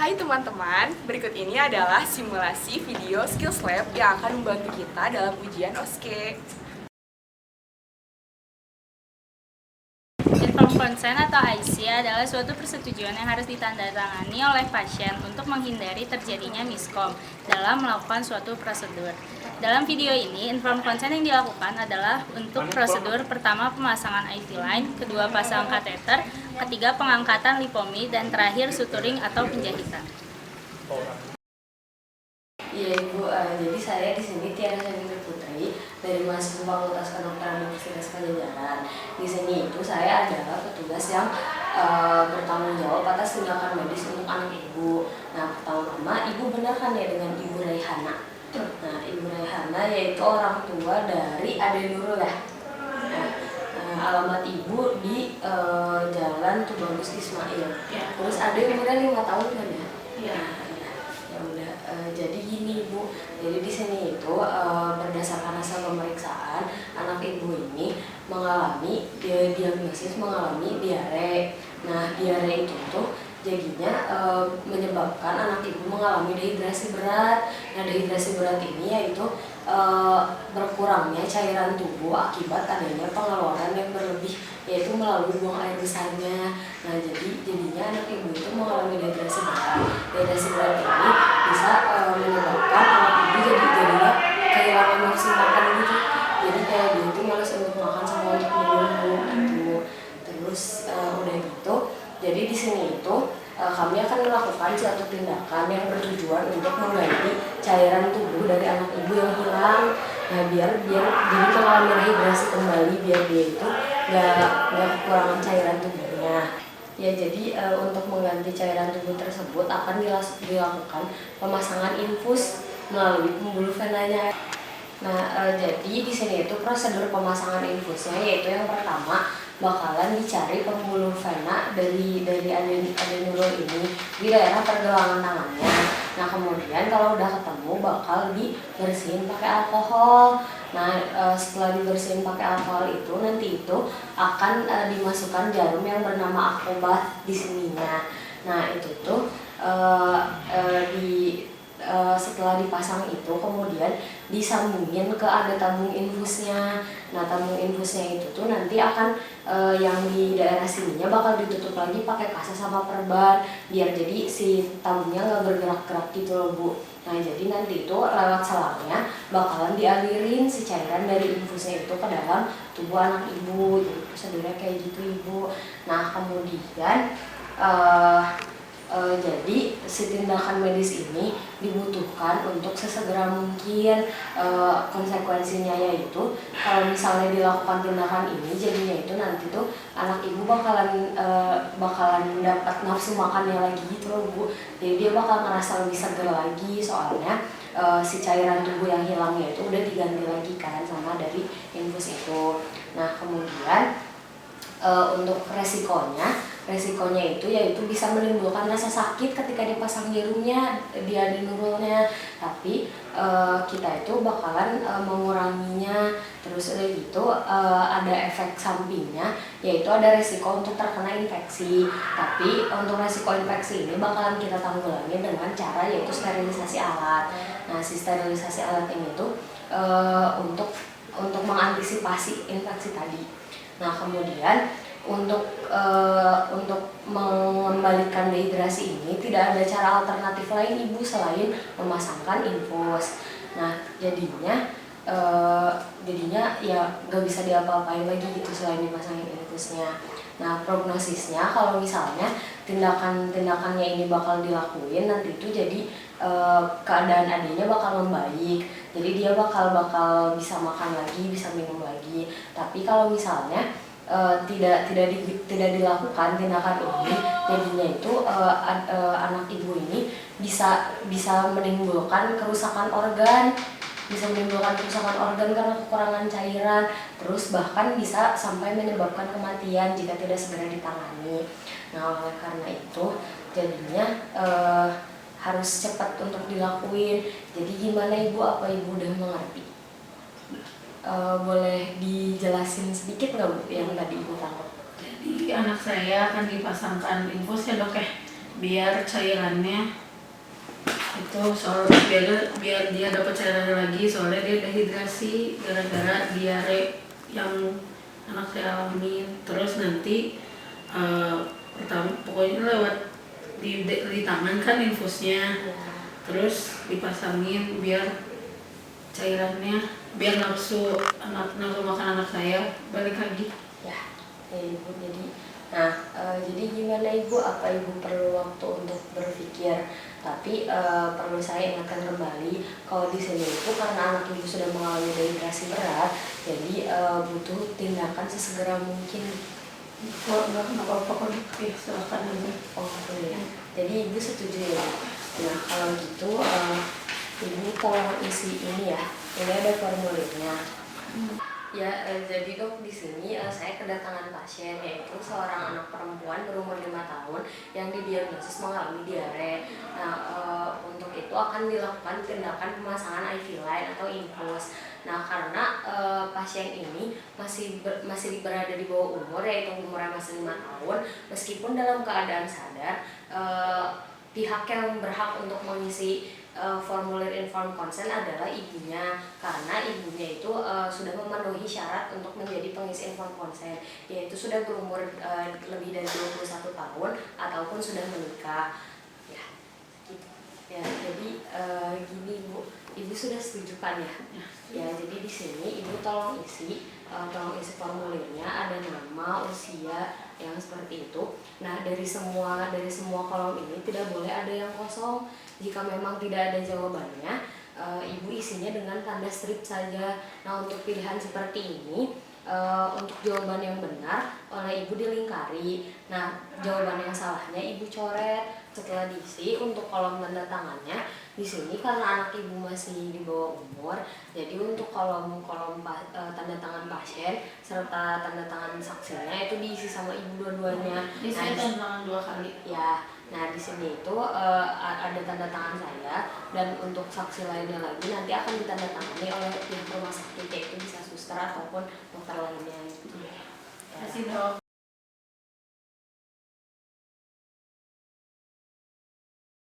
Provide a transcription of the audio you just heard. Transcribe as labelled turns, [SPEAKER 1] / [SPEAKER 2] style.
[SPEAKER 1] Hai teman-teman, berikut ini adalah simulasi video Skills Lab yang akan membantu kita dalam ujian OSCE.
[SPEAKER 2] Informed Consent atau IC adalah suatu persetujuan yang harus ditandatangani oleh pasien untuk menghindari terjadinya miskom dalam melakukan suatu prosedur. Dalam video ini, Informed Consent yang dilakukan adalah untuk prosedur pertama pemasangan IV line, kedua pasang kateter, ketiga pengangkatan lipomi, dan terakhir suturing atau penjahitan.
[SPEAKER 3] Iya Ibu, jadi saya di sini Tiara Sandra Putri dari mahasiswa Fakultas Kedokteran Universitas Padjadjaran. Di sini itu saya adalah petugas yang bertanggung jawab atas tindakan medis untuk anak Ibu. Nah, pertama-tama Ibu benar kan ya dengan Ibu Raihana? Nah, Ibu Raihana yaitu orang tua dari Ade Nurul ya. Nah, alamat Ibu di Jalan Tubagus Ismail. Ya. Terus Ade umurnya 5 tahun kan ya? Iya. Jadi gini Bu, jadi di sini itu berdasarkan hasil pemeriksaan anak Ibu ini mengalami diagnosis mengalami diare. Nah, diare itu tuh jadinya menyebabkan anak Ibu mengalami dehidrasi berat. Nah, dehidrasi berat ini yaitu berkurangnya cairan tubuh akibat adanya pengeluaran yang berlebih, yaitu melalui buang air besarnya. Nah, jadinya anak Ibu itu mengalami dehidrasi berat. Dehidrasi berat ini bisa menyebabkan anak Ibu jadinya kehilangan nafsu makan gitu. Jadi kayak dia itu malas untuk makan sama untuk minum gitu. Terus udah gitu, jadi di sini itu kami akan melakukan suatu tindakan yang bertujuan untuk mengganti cairan tubuh dari anak Ibu yang hilang. Nah, biar jadi mengalami rehidrasi kembali, biar dia itu nggak kekurangan cairan tubuhnya. Ya, jadi untuk mengganti cairan tubuh tersebut akan dilakukan pemasangan infus melalui pembuluh venanya. Nah, jadi di sini itu prosedur pemasangan infusnya yaitu yang pertama bakalan dicari pembuluh vena dari adenurul ini di daerah pergelangan tangannya. Nah, kemudian kalau udah ketemu bakal dibersihin pakai alkohol. Nah, setelah dibersihin pakai alkohol itu nanti itu akan dimasukkan jarum yang bernama Akobat di sininya. Nah, itu tuh setelah dipasang itu kemudian disambungin ke ada tabung infusnya. Nah, tabung infusnya itu tuh nanti akan yang di daerah sininya bakal ditutup lagi pakai kasa sama perban biar jadi si tabungnya nggak bergerak-gerak gitu loh Bu. Nah, jadi nanti itu lewat selangnya bakalan dialirin si cairan dari infusnya itu ke dalam tubuh anak Ibu. Jadi prosedurnya kayak gitu Ibu. Nah, kemudian jadi si tindakan medis ini dibutuhkan untuk sesegera mungkin. Konsekuensinya yaitu kalau misalnya dilakukan tindakan ini jadinya itu nanti tuh anak Ibu bakalan dapat nafsu makannya lagi gitu loh Bu. Jadi dia bakal ngerasa lebih seger lagi soalnya si cairan tubuh yang hilangnya itu udah diganti lagi kan sama dari infus itu. Nah, kemudian untuk resikonya itu yaitu bisa menimbulkan rasa sakit ketika dipasang jarumnya di adenurulnya, tapi kita itu bakalan menguranginya. Terus udah gitu ada efek sampingnya yaitu ada resiko untuk terkena infeksi, tapi untuk resiko infeksi ini bakalan kita tanggulangi dengan cara yaitu sterilisasi alat. Nah, si sterilisasi alat ini tuh untuk mengantisipasi infeksi tadi. Nah, kemudian untuk mengembalikan dehidrasi ini tidak ada cara alternatif lain Ibu selain memasangkan infus. Nah, jadinya ya nggak bisa diapa-apain lagi gitu selain dipasangin infusnya. Nah, prognosisnya kalau misalnya tindakannya ini bakal dilakuin nanti itu jadi keadaan adanya bakal membaik. Jadi dia bakal bisa makan lagi, bisa minum lagi. Tapi kalau misalnya tidak dilakukan tindakan ini, jadinya itu anak Ibu ini bisa menimbulkan kerusakan organ, karena kekurangan cairan, terus bahkan bisa sampai menyebabkan kematian jika tidak segera ditangani. Nah, oleh karena itu jadinya harus cepat untuk dilakuin. Jadi gimana Ibu, apa Ibu udah mengerti? Boleh dijelasin sedikit nggak Bu yang tadi Ibu tangkap?
[SPEAKER 4] Jadi anak saya akan dipasangkan infus ya Dok ya? biar cairannya itu biar dia dapat cairan lagi, soalnya dia dehidrasi gara-gara diare yang anak saya alami. Terus nanti pertama pokoknya lewat di tangan kan infusnya, terus dipasangin biar cairannya, biar nafsu makan anak saya balik lagi.
[SPEAKER 3] Ya, Ibu. Jadi gimana Ibu? Apa Ibu perlu waktu untuk berpikir? Tapi perlu saya ingatkan kembali kalau di sini itu karena anak Ibu sudah mengalami dehidrasi berat, jadi butuh tindakan sesegera mungkin.
[SPEAKER 4] Kalau nggak apa-apa kok, ya silakan aja.
[SPEAKER 3] Oh ya. Jadi Ibu setuju ya? Nah kalau gitu Ibu tolong isi ini ya. Ini ada formulirnya. Ya, jadi dok di sini saya kedatangan pasien yaitu seorang anak perempuan berumur 5 tahun yang didiagnosis mengalami diare. Nah, untuk itu akan dilakukan tindakan pemasangan IV line atau infus. Nah, karena pasien ini masih berada di bawah umur, yaitu umurnya masih 5 tahun, meskipun dalam keadaan sadar, pihak yang berhak untuk mengisi formulir informed consent adalah ibunya, karena ibunya itu sudah memenuhi syarat untuk menjadi pengisi informed consent, yaitu sudah berumur lebih dari 21 tahun ataupun sudah menikah. Ya, gitu. Ya, jadi gini Bu, Ibu sudah setuju kan ya? Ya, jadi di sini Ibu tolong isi formulirnya, ada nama, usia yang seperti itu. Nah, dari semua kolom ini tidak boleh ada yang kosong. Jika memang tidak ada jawabannya, Ibu isinya dengan tanda strip saja. Nah, untuk pilihan seperti ini, untuk jawaban yang benar oleh Ibu dilingkari. Nah, jawaban yang salahnya Ibu coret. Setelah diisi, untuk kolom tanda tangannya di sini karena anak Ibu masih di bawah umur, jadi untuk kolom tanda tangan pasien serta tanda tangan saksinya itu diisi sama Ibu dua-duanya.
[SPEAKER 4] Di sini tanda tangan 2 kali.
[SPEAKER 3] Ya, nah di sini itu ada tanda tangan saya, dan untuk saksi lainnya lagi nanti akan ditandatangani oleh pihak rumah sakit, yaitu bisa suster ataupun dokter lainnya.
[SPEAKER 4] Terima kasih dok.